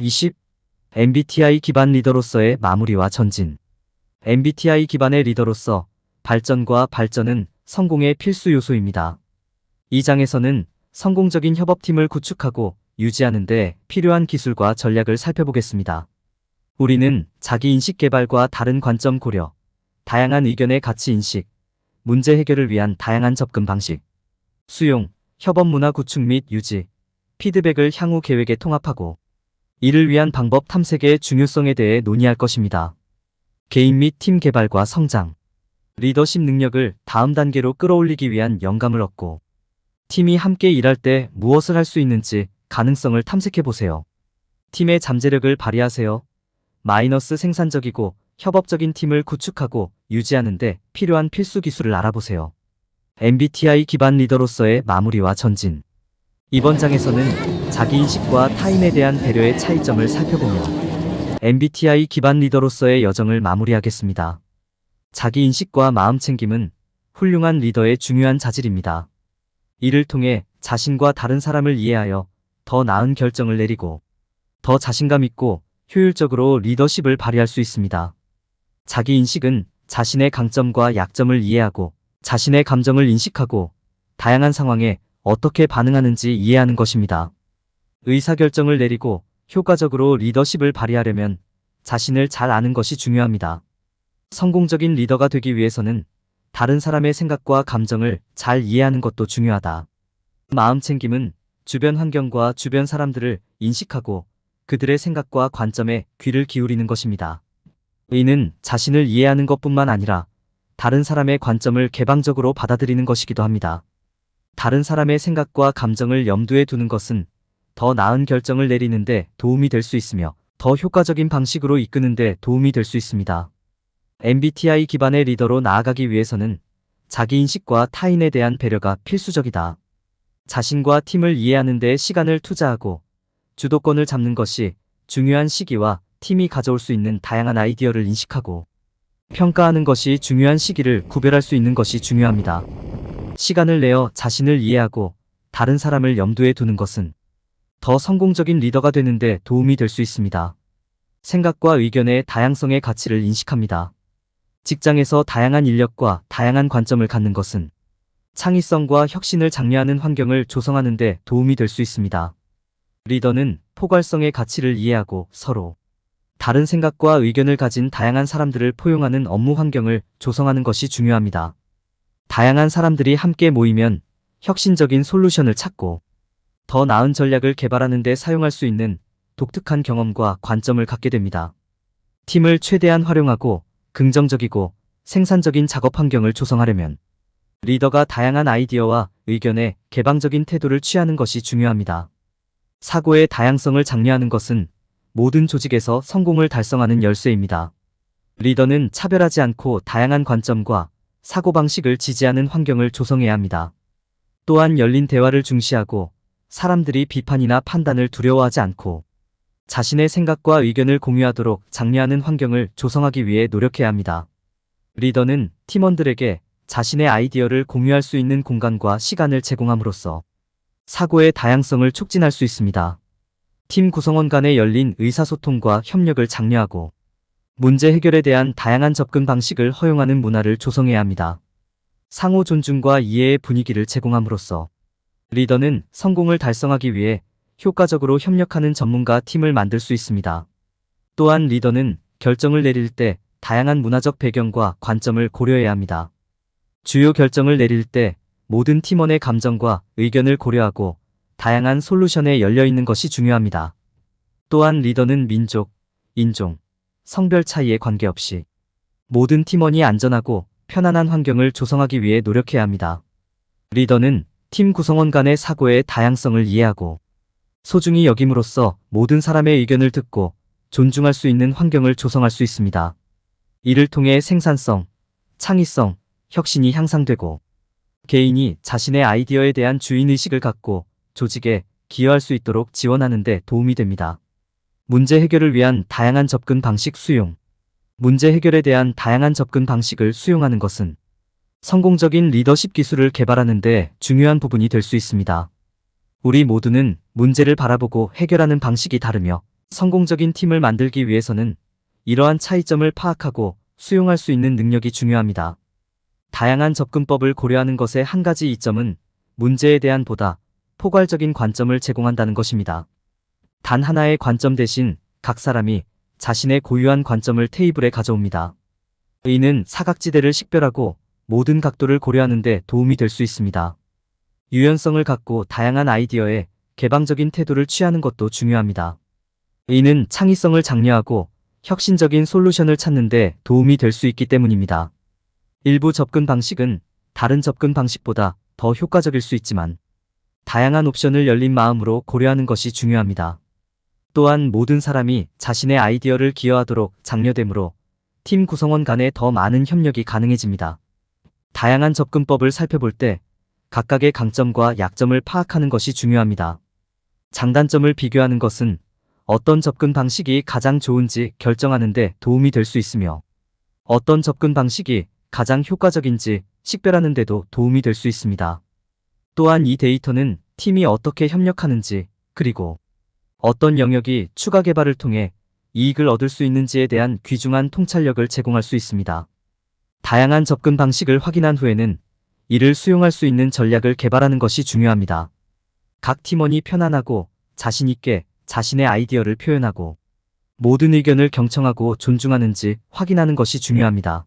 20. MBTI 기반 리더로서의 마무리와 전진. MBTI 기반의 리더로서 발전과 발전은 성공의 필수 요소입니다. 이 장에서는 성공적인 협업팀을 구축하고 유지하는 데 필요한 기술과 전략을 살펴보겠습니다. 우리는 자기인식 개발과 다른 관점 고려, 다양한 의견의 가치 인식, 문제 해결을 위한 다양한 접근 방식, 수용, 협업 문화 구축 및 유지, 피드백을 향후 계획에 통합하고 이를 위한 방법 탐색의 중요성에 대해 논의할 것입니다. 개인 및 팀 개발과 성장, 리더십 능력을 다음 단계로 끌어올리기 위한 영감을 얻고 팀이 함께 일할 때 무엇을 할 수 있는지 가능성을 탐색해보세요. 팀의 잠재력을 발휘하세요. 마이너스 생산적이고 협업적인 팀을 구축하고 유지하는 데 필요한 필수 기술을 알아보세요. MBTI 기반 리더로서의 마무리와 전진. 이번 장에서는 자기인식과 타인에 대한 배려의 차이점을 살펴보며 MBTI 기반 리더로서의 여정을 마무리하겠습니다. 자기인식과 마음챙김은 훌륭한 리더의 중요한 자질입니다. 이를 통해 자신과 다른 사람을 이해하여 더 나은 결정을 내리고 더 자신감 있고 효율적으로 리더십을 발휘할 수 있습니다. 자기인식은 자신의 강점과 약점을 이해하고 자신의 감정을 인식하고 다양한 상황에 어떻게 반응하는지 이해하는 것입니다. 의사결정을 내리고 효과적으로 리더십을 발휘하려면 자신을 잘 아는 것이 중요합니다. 성공적인 리더가 되기 위해서는 다른 사람의 생각과 감정을 잘 이해하는 것도 중요하다. 마음챙김은 주변 환경과 주변 사람들을 인식하고 그들의 생각과 관점에 귀를 기울이는 것입니다. 이는 자신을 이해하는 것뿐만 아니라 다른 사람의 관점을 개방적으로 받아들이는 것이기도 합니다. 다른 사람의 생각과 감정을 염두에 두는 것은 더 나은 결정을 내리는 데 도움이 될 수 있으며 더 효과적인 방식으로 이끄는 데 도움이 될 수 있습니다. MBTI 기반의 리더로 나아가기 위해서는 자기인식과 타인에 대한 배려가 필수적이다. 자신과 팀을 이해하는 데 시간을 투자하고 주도권을 잡는 것이 중요한 시기와 팀이 가져올 수 있는 다양한 아이디어를 인식하고 평가하는 것이 중요한 시기를 구별할 수 있는 것이 중요합니다. 시간을 내어 자신을 이해하고 다른 사람을 염두에 두는 것은 더 성공적인 리더가 되는 데 도움이 될 수 있습니다. 생각과 의견의 다양성의 가치를 인식합니다. 직장에서 다양한 인력과 다양한 관점을 갖는 것은 창의성과 혁신을 장려하는 환경을 조성하는 데 도움이 될 수 있습니다. 리더는 포괄성의 가치를 이해하고 서로 다른 생각과 의견을 가진 다양한 사람들을 포용하는 업무 환경을 조성하는 것이 중요합니다. 다양한 사람들이 함께 모이면 혁신적인 솔루션을 찾고 더 나은 전략을 개발하는 데 사용할 수 있는 독특한 경험과 관점을 갖게 됩니다. 팀을 최대한 활용하고 긍정적이고 생산적인 작업 환경을 조성하려면 리더가 다양한 아이디어와 의견에 개방적인 태도를 취하는 것이 중요합니다. 사고의 다양성을 장려하는 것은 모든 조직에서 성공을 달성하는 열쇠입니다. 리더는 차별하지 않고 다양한 관점과 사고방식을 지지하는 환경을 조성해야 합니다. 또한 열린 대화를 중시하고 사람들이 비판이나 판단을 두려워하지 않고 자신의 생각과 의견을 공유하도록 장려하는 환경을 조성하기 위해 노력해야 합니다. 리더는 팀원들에게 자신의 아이디어를 공유할 수 있는 공간과 시간을 제공함으로써 사고의 다양성을 촉진할 수 있습니다. 팀 구성원 간의 열린 의사소통과 협력을 장려하고 문제 해결에 대한 다양한 접근 방식을 허용하는 문화를 조성해야 합니다. 상호 존중과 이해의 분위기를 제공함으로써 리더는 성공을 달성하기 위해 효과적으로 협력하는 전문가 팀을 만들 수 있습니다. 또한 리더는 결정을 내릴 때 다양한 문화적 배경과 관점을 고려해야 합니다. 주요 결정을 내릴 때 모든 팀원의 감정과 의견을 고려하고 다양한 솔루션에 열려있는 것이 중요합니다. 또한 리더는 민족, 인종, 성별 차이에 관계없이 모든 팀원이 안전하고 편안한 환경을 조성하기 위해 노력해야 합니다. 리더는 팀 구성원 간의 사고의 다양성을 이해하고 소중히 여김으로써 모든 사람의 의견을 듣고 존중할 수 있는 환경을 조성할 수 있습니다. 이를 통해 생산성, 창의성, 혁신이 향상되고 개인이 자신의 아이디어에 대한 주인의식을 갖고 조직에 기여할 수 있도록 지원하는 데 도움이 됩니다. 문제 해결을 위한 다양한 접근 방식 수용. 문제 해결에 대한 다양한 접근 방식을 수용하는 것은 성공적인 리더십 기술을 개발하는 데 중요한 부분이 될 수 있습니다. 우리 모두는 문제를 바라보고 해결하는 방식이 다르며 성공적인 팀을 만들기 위해서는 이러한 차이점을 파악하고 수용할 수 있는 능력이 중요합니다. 다양한 접근법을 고려하는 것의 한 가지 이점은 문제에 대한 보다 포괄적인 관점을 제공한다는 것입니다. 단 하나의 관점 대신 각 사람이 자신의 고유한 관점을 테이블에 가져옵니다. 이는 사각지대를 식별하고 모든 각도를 고려하는 데 도움이 될 수 있습니다. 유연성을 갖고 다양한 아이디어에 개방적인 태도를 취하는 것도 중요합니다. 이는 창의성을 장려하고 혁신적인 솔루션을 찾는 데 도움이 될 수 있기 때문입니다. 일부 접근 방식은 다른 접근 방식보다 더 효과적일 수 있지만 다양한 옵션을 열린 마음으로 고려하는 것이 중요합니다. 또한 모든 사람이 자신의 아이디어를 기여하도록 장려되므로 팀 구성원 간에 더 많은 협력이 가능해집니다. 다양한 접근법을 살펴볼 때 각각의 강점과 약점을 파악하는 것이 중요합니다. 장단점을 비교하는 것은 어떤 접근 방식이 가장 좋은지 결정하는 데 도움이 될 수 있으며 어떤 접근 방식이 가장 효과적인지 식별하는 데도 도움이 될 수 있습니다. 또한 이 데이터는 팀이 어떻게 협력하는지 그리고 어떤 영역이 추가 개발을 통해 이익을 얻을 수 있는지에 대한 귀중한 통찰력을 제공할 수 있습니다. 다양한 접근 방식을 확인한 후에는 이를 수용할 수 있는 전략을 개발하는 것이 중요합니다. 각 팀원이 편안하고 자신 있게 자신의 아이디어를 표현하고 모든 의견을 경청하고 존중하는지 확인하는 것이 중요합니다.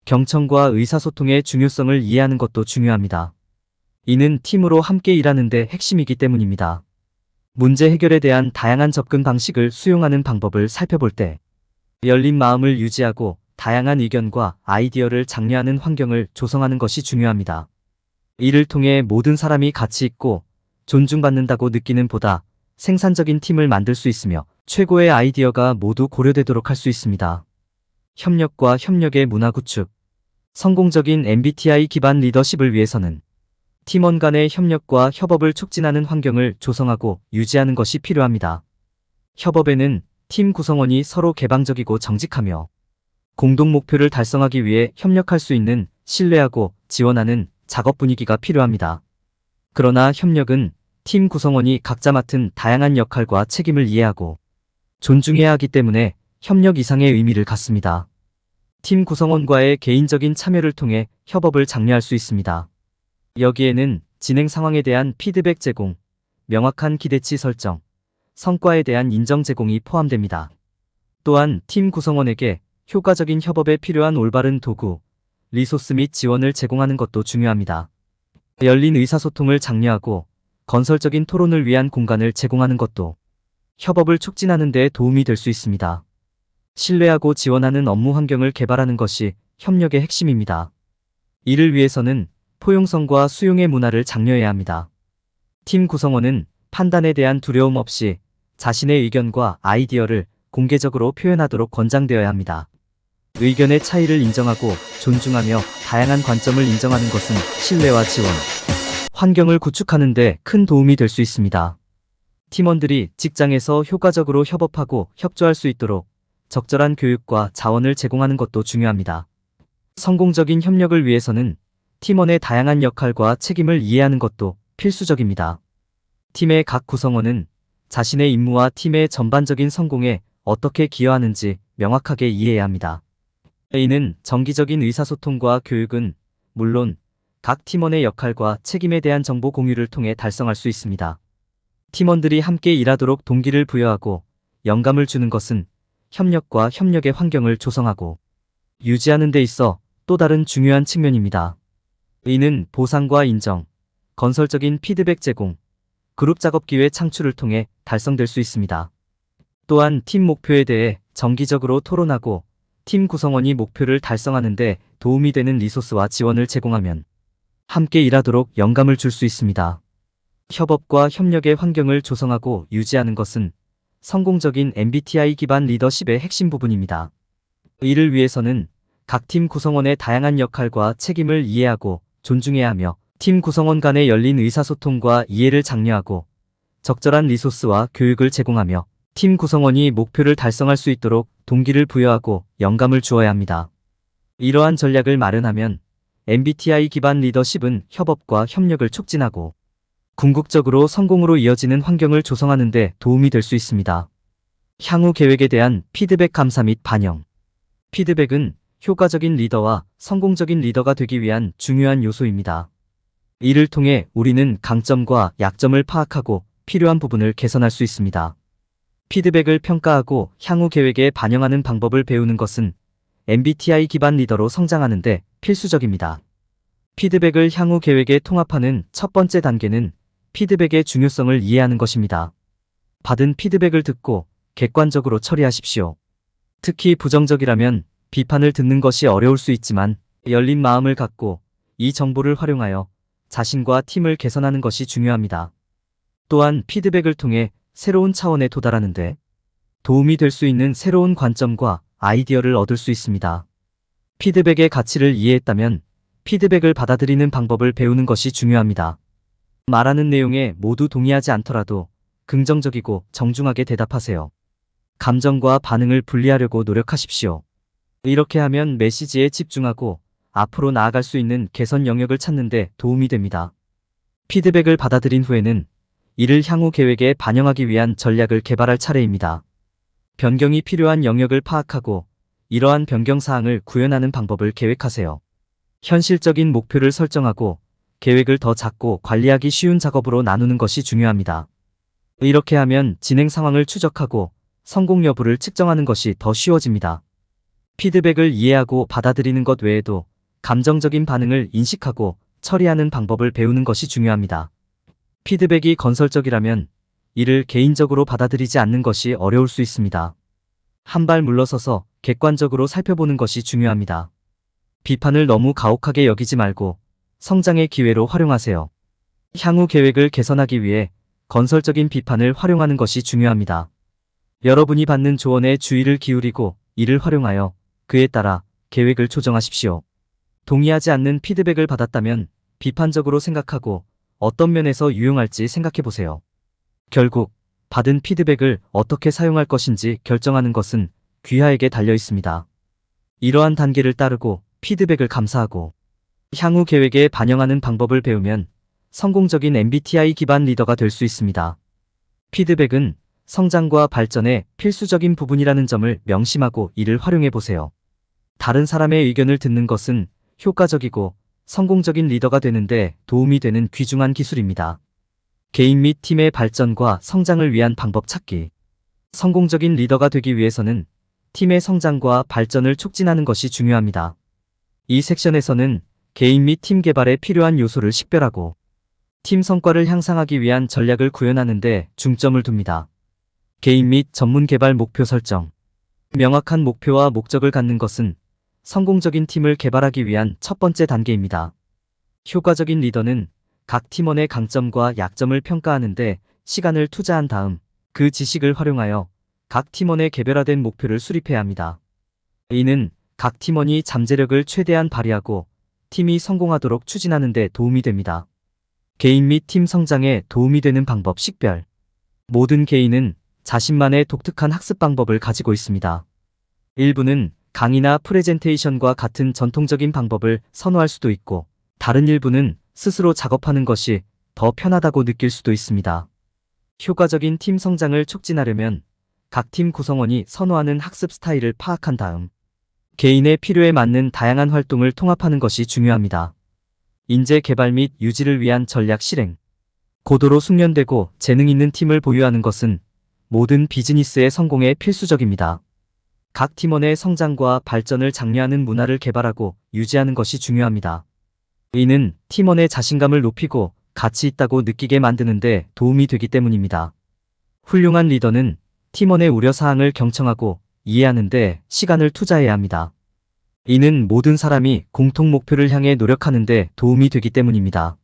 경청과 의사소통의 중요성을 이해하는 것도 중요합니다. 이는 팀으로 함께 일하는 데 핵심이기 때문입니다. 문제 해결에 대한 다양한 접근 방식을 수용하는 방법을 살펴볼 때 열린 마음을 유지하고 다양한 의견과 아이디어를 장려하는 환경을 조성하는 것이 중요합니다. 이를 통해 모든 사람이 가치 있고 존중받는다고 느끼는 보다 생산적인 팀을 만들 수 있으며 최고의 아이디어가 모두 고려되도록 할 수 있습니다. 협력과 협력의 문화 구축. 성공적인 MBTI 기반 리더십을 위해서는 팀원 간의 협력과 협업을 촉진하는 환경을 조성하고 유지하는 것이 필요합니다. 협업에는 팀 구성원이 서로 개방적이고 정직하며 공동 목표를 달성하기 위해 협력할 수 있는 신뢰하고 지원하는 작업 분위기가 필요합니다. 그러나 협력은 팀 구성원이 각자 맡은 다양한 역할과 책임을 이해하고 존중해야 하기 때문에 협력 이상의 의미를 갖습니다. 팀 구성원과의 개인적인 참여를 통해 협업을 장려할 수 있습니다. 여기에는 진행 상황에 대한 피드백 제공, 명확한 기대치 설정, 성과에 대한 인정 제공이 포함됩니다. 또한 팀 구성원에게 효과적인 협업에 필요한 올바른 도구, 리소스 및 지원을 제공하는 것도 중요합니다. 열린 의사소통을 장려하고 건설적인 토론을 위한 공간을 제공하는 것도 협업을 촉진하는 데 도움이 될 수 있습니다. 신뢰하고 지원하는 업무 환경을 개발하는 것이 협력의 핵심입니다. 이를 위해서는 포용성과 수용의 문화를 장려해야 합니다. 팀 구성원은 판단에 대한 두려움 없이 자신의 의견과 아이디어를 공개적으로 표현하도록 권장되어야 합니다. 의견의 차이를 인정하고 존중하며 다양한 관점을 인정하는 것은 신뢰와 지원, 환경을 구축하는 데 큰 도움이 될 수 있습니다. 팀원들이 직장에서 효과적으로 협업하고 협조할 수 있도록 적절한 교육과 자원을 제공하는 것도 중요합니다. 성공적인 협력을 위해서는 팀원의 다양한 역할과 책임을 이해하는 것도 필수적입니다. 팀의 각 구성원은 자신의 임무와 팀의 전반적인 성공에 어떻게 기여하는지 명확하게 이해해야 합니다. 이는 정기적인 의사소통과 교육은 물론 각 팀원의 역할과 책임에 대한 정보 공유를 통해 달성할 수 있습니다. 팀원들이 함께 일하도록 동기를 부여하고 영감을 주는 것은 협력과 협력의 환경을 조성하고 유지하는 데 있어 또 다른 중요한 측면입니다. 이는 보상과 인정, 건설적인 피드백 제공, 그룹 작업 기회 창출을 통해 달성될 수 있습니다. 또한 팀 목표에 대해 정기적으로 토론하고 팀 구성원이 목표를 달성하는 데 도움이 되는 리소스와 지원을 제공하면 함께 일하도록 영감을 줄 수 있습니다. 협업과 협력의 환경을 조성하고 유지하는 것은 성공적인 MBTI 기반 리더십의 핵심 부분입니다. 이를 위해서는 각 팀 구성원의 다양한 역할과 책임을 이해하고 존중해야 하며 팀 구성원 간의 열린 의사소통과 이해를 장려하고 적절한 리소스와 교육을 제공하며 팀 구성원이 목표를 달성할 수 있도록 동기를 부여하고 영감을 주어야 합니다. 이러한 전략을 마련하면 MBTI 기반 리더십은 협업과 협력을 촉진하고 궁극적으로 성공으로 이어지는 환경을 조성하는 데 도움이 될 수 있습니다. 향후 계획에 대한 피드백 감사 및 반영. 피드백은 효과적인 리더와 성공적인 리더가 되기 위한 중요한 요소입니다. 이를 통해 우리는 강점과 약점을 파악하고 필요한 부분을 개선할 수 있습니다. 피드백을 평가하고 향후 계획에 반영하는 방법을 배우는 것은 MBTI 기반 리더로 성장하는 데 필수적입니다. 피드백을 향후 계획에 통합하는 첫 번째 단계는 피드백의 중요성을 이해하는 것입니다. 받은 피드백을 듣고 객관적으로 처리하십시오. 특히 부정적이라면 비판을 듣는 것이 어려울 수 있지만 열린 마음을 갖고 이 정보를 활용하여 자신과 팀을 개선하는 것이 중요합니다. 또한 피드백을 통해 새로운 차원에 도달하는 데 도움이 될 수 있는 새로운 관점과 아이디어를 얻을 수 있습니다. 피드백의 가치를 이해했다면 피드백을 받아들이는 방법을 배우는 것이 중요합니다. 말하는 내용에 모두 동의하지 않더라도 긍정적이고 정중하게 대답하세요. 감정과 반응을 분리하려고 노력하십시오. 이렇게 하면 메시지에 집중하고 앞으로 나아갈 수 있는 개선 영역을 찾는 데 도움이 됩니다. 피드백을 받아들인 후에는 이를 향후 계획에 반영하기 위한 전략을 개발할 차례입니다. 변경이 필요한 영역을 파악하고 이러한 변경 사항을 구현하는 방법을 계획하세요. 현실적인 목표를 설정하고 계획을 더 작고 관리하기 쉬운 작업으로 나누는 것이 중요합니다. 이렇게 하면 진행 상황을 추적하고 성공 여부를 측정하는 것이 더 쉬워집니다. 피드백을 이해하고 받아들이는 것 외에도 감정적인 반응을 인식하고 처리하는 방법을 배우는 것이 중요합니다. 피드백이 건설적이라면 이를 개인적으로 받아들이지 않는 것이 어려울 수 있습니다. 한 발 물러서서 객관적으로 살펴보는 것이 중요합니다. 비판을 너무 가혹하게 여기지 말고 성장의 기회로 활용하세요. 향후 계획을 개선하기 위해 건설적인 비판을 활용하는 것이 중요합니다. 여러분이 받는 조언에 주의를 기울이고 이를 활용하여 그에 따라 계획을 조정하십시오. 동의하지 않는 피드백을 받았다면 비판적으로 생각하고 어떤 면에서 유용할지 생각해 보세요. 결국 받은 피드백을 어떻게 사용할 것인지 결정하는 것은 귀하에게 달려 있습니다. 이러한 단계를 따르고 피드백을 감사하고 향후 계획에 반영하는 방법을 배우면 성공적인 MBTI 기반 리더가 될 수 있습니다. 피드백은 성장과 발전의 필수적인 부분이라는 점을 명심하고 이를 활용해 보세요. 다른 사람의 의견을 듣는 것은 효과적이고 성공적인 리더가 되는데 도움이 되는 귀중한 기술입니다. 개인 및 팀의 발전과 성장을 위한 방법 찾기. 성공적인 리더가 되기 위해서는 팀의 성장과 발전을 촉진하는 것이 중요합니다. 이 섹션에서는 개인 및 팀 개발에 필요한 요소를 식별하고 팀 성과를 향상하기 위한 전략을 구현하는 데 중점을 둡니다. 개인 및 전문 개발 목표 설정. 명확한 목표와 목적을 갖는 것은 성공적인 팀을 개발하기 위한 첫 번째 단계입니다. 효과적인 리더는 각 팀원의 강점과 약점을 평가하는데 시간을 투자한 다음 그 지식을 활용하여 각 팀원의 개별화된 목표를 수립해야 합니다. 이는 각 팀원이 잠재력을 최대한 발휘하고 팀이 성공하도록 추진하는 데 도움이 됩니다. 개인 및 팀 성장에 도움이 되는 방법 식별. 모든 개인은 자신만의 독특한 학습 방법을 가지고 있습니다. 일부는 강의나 프레젠테이션과 같은 전통적인 방법을 선호할 수도 있고 다른 일부는 스스로 작업하는 것이 더 편하다고 느낄 수도 있습니다. 효과적인 팀 성장을 촉진하려면 각 팀 구성원이 선호하는 학습 스타일을 파악한 다음 개인의 필요에 맞는 다양한 활동을 통합하는 것이 중요합니다. 인재 개발 및 유지를 위한 전략 실행. 고도로 숙련되고 재능 있는 팀을 보유하는 것은 모든 비즈니스의 성공에 필수적입니다. 각 팀원의 성장과 발전을 장려하는 문화를 개발하고 유지하는 것이 중요합니다. 이는 팀원의 자신감을 높이고 가치 있다고 느끼게 만드는 데 도움이 되기 때문입니다. 훌륭한 리더는 팀원의 우려사항을 경청하고 이해하는 데 시간을 투자해야 합니다. 이는 모든 사람이 공통 목표를 향해 노력하는 데 도움이 되기 때문입니다.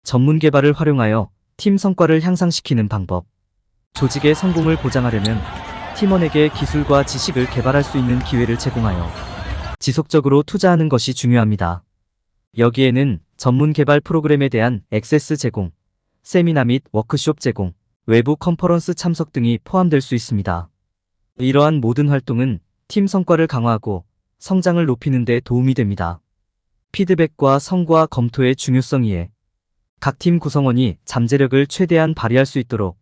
전문 개발을 활용하여 팀 성과를 향상시키는 방법. 조직의 성공을 보장하려면 팀원에게 기술과 지식을 개발할 수 있는 기회를 제공하여 지속적으로 투자하는 것이 중요합니다. 여기에는 전문 개발 프로그램에 대한 액세스 제공, 세미나 및 워크숍 제공, 외부 컨퍼런스 참석 등이 포함될 수 있습니다. 이러한 모든 활동은 팀 성과를 강화하고 성장을 높이는 데 도움이 됩니다. 피드백과 성과 검토의 중요성 이해. 각 팀 구성원이 잠재력을 최대한 발휘할 수 있도록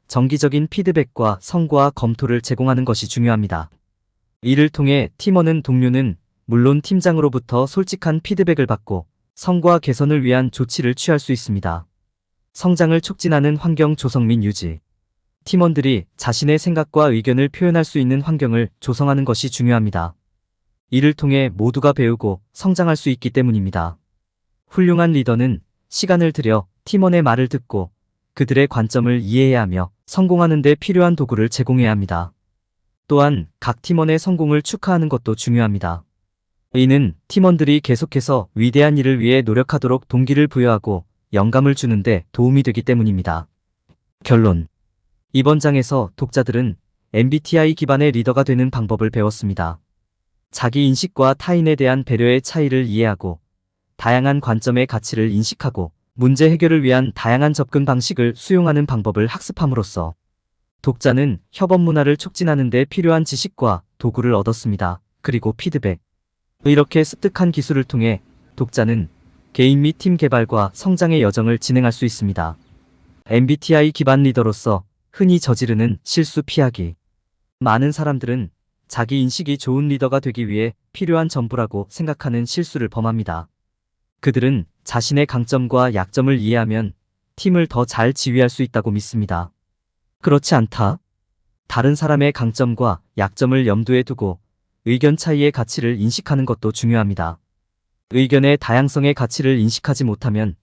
정기적인 피드백과 성과 검토를 제공하는 것이 중요합니다. 이를 통해 팀원은 동료는 물론 팀장으로부터 솔직한 피드백을 받고 성과 개선을 위한 조치를 취할 수 있습니다. 성장을 촉진하는 환경 조성 및 유지. 팀원들이 자신의 생각과 의견을 표현할 수 있는 환경을 조성하는 것이 중요합니다. 이를 통해 모두가 배우고 성장할 수 있기 때문입니다. 훌륭한 리더는 시간을 들여 팀원의 말을 듣고 그들의 관점을 이해해야 하며 성공하는 데 필요한 도구를 제공해야 합니다. 또한 각 팀원의 성공을 축하하는 것도 중요합니다. 이는 팀원들이 계속해서 위대한 일을 위해 노력하도록 동기를 부여하고 영감을 주는데 도움이 되기 때문입니다. 결론. 이번 장에서 독자들은 MBTI 기반의 리더가 되는 방법을 배웠습니다. 자기 인식과 타인에 대한 배려의 차이를 이해하고 다양한 관점의 가치를 인식하고 문제 해결을 위한 다양한 접근 방식을 수용하는 방법을 학습함으로써 독자는 협업 문화를 촉진하는 데 필요한 지식과 도구를 얻었습니다. 그리고 피드백. 이렇게 습득한 기술을 통해 독자는 개인 및 팀 개발과 성장의 여정을 진행할 수 있습니다. MBTI 기반 리더로서 흔히 저지르는 실수 피하기. 많은 사람들은 자기 인식이 좋은 리더가 되기 위해 필요한 전부라고 생각하는 실수를 범합니다. 그들은 자신의 강점과 약점을 이해하면 팀을 더 잘 지휘할 수 있다고 믿습니다. 그렇지 않다. 다른 사람의 강점과 약점을 염두에 두고 의견 차이의 가치를 인식하는 것도 중요합니다. 의견의 다양성의 가치를 인식하지 못하면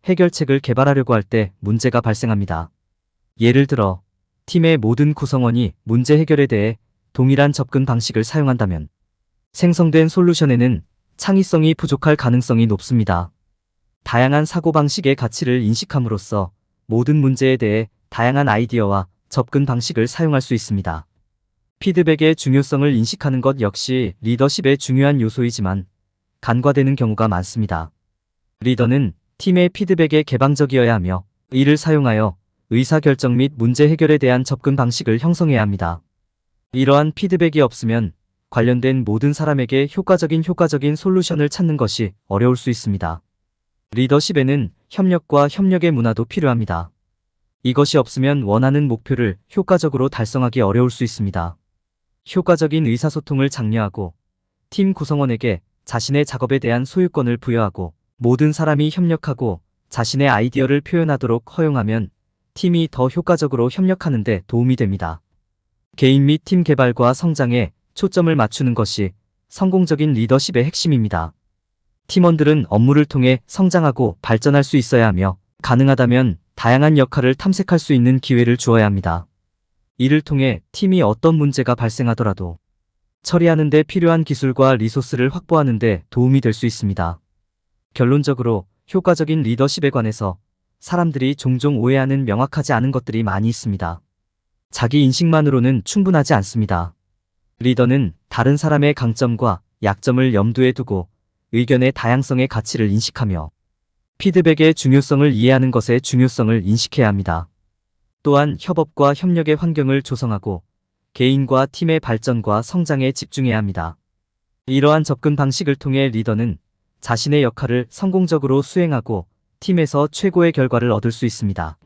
해결책을 개발하려고 할 때 문제가 발생합니다. 예를 들어 팀의 모든 구성원이 문제 해결에 대해 동일한 접근 방식을 사용한다면 생성된 솔루션에는 창의성이 부족할 가능성이 높습니다. 다양한 사고방식의 가치를 인식함으로써 모든 문제에 대해 다양한 아이디어와 접근 방식을 사용할 수 있습니다. 피드백의 중요성을 인식하는 것 역시 리더십의 중요한 요소이지만 간과되는 경우가 많습니다. 리더는 팀의 피드백에 개방적이어야 하며 이를 사용하여 의사결정 및 문제 해결에 대한 접근 방식을 형성해야 합니다. 이러한 피드백이 없으면 관련된 모든 사람에게 효과적인 솔루션을 찾는 것이 어려울 수 있습니다. 리더십에는 협력과 협력의 문화도 필요합니다. 이것이 없으면 원하는 목표를 효과적으로 달성하기 어려울 수 있습니다. 효과적인 의사소통을 장려하고 팀 구성원에게 자신의 작업에 대한 소유권을 부여하고 모든 사람이 협력하고 자신의 아이디어를 표현하도록 허용하면 팀이 더 효과적으로 협력하는 데 도움이 됩니다. 개인 및 팀 개발과 성장에 초점을 맞추는 것이 성공적인 리더십의 핵심입니다. 팀원들은 업무를 통해 성장하고 발전할 수 있어야 하며 가능하다면 다양한 역할을 탐색할 수 있는 기회를 주어야 합니다. 이를 통해 팀이 어떤 문제가 발생하더라도 처리하는 데 필요한 기술과 리소스를 확보하는 데 도움이 될 수 있습니다. 결론적으로 효과적인 리더십에 관해서 사람들이 종종 오해하는 명확하지 않은 것들이 많이 있습니다. 자기 인식만으로는 충분하지 않습니다. 리더는 다른 사람의 강점과 약점을 염두에 두고 의견의 다양성의 가치를 인식하며 피드백의 중요성을 이해하는 것의 중요성을 인식해야 합니다. 또한 협업과 협력의 환경을 조성하고 개인과 팀의 발전과 성장에 집중해야 합니다. 이러한 접근 방식을 통해 리더는 자신의 역할을 성공적으로 수행하고 팀에서 최고의 결과를 얻을 수 있습니다.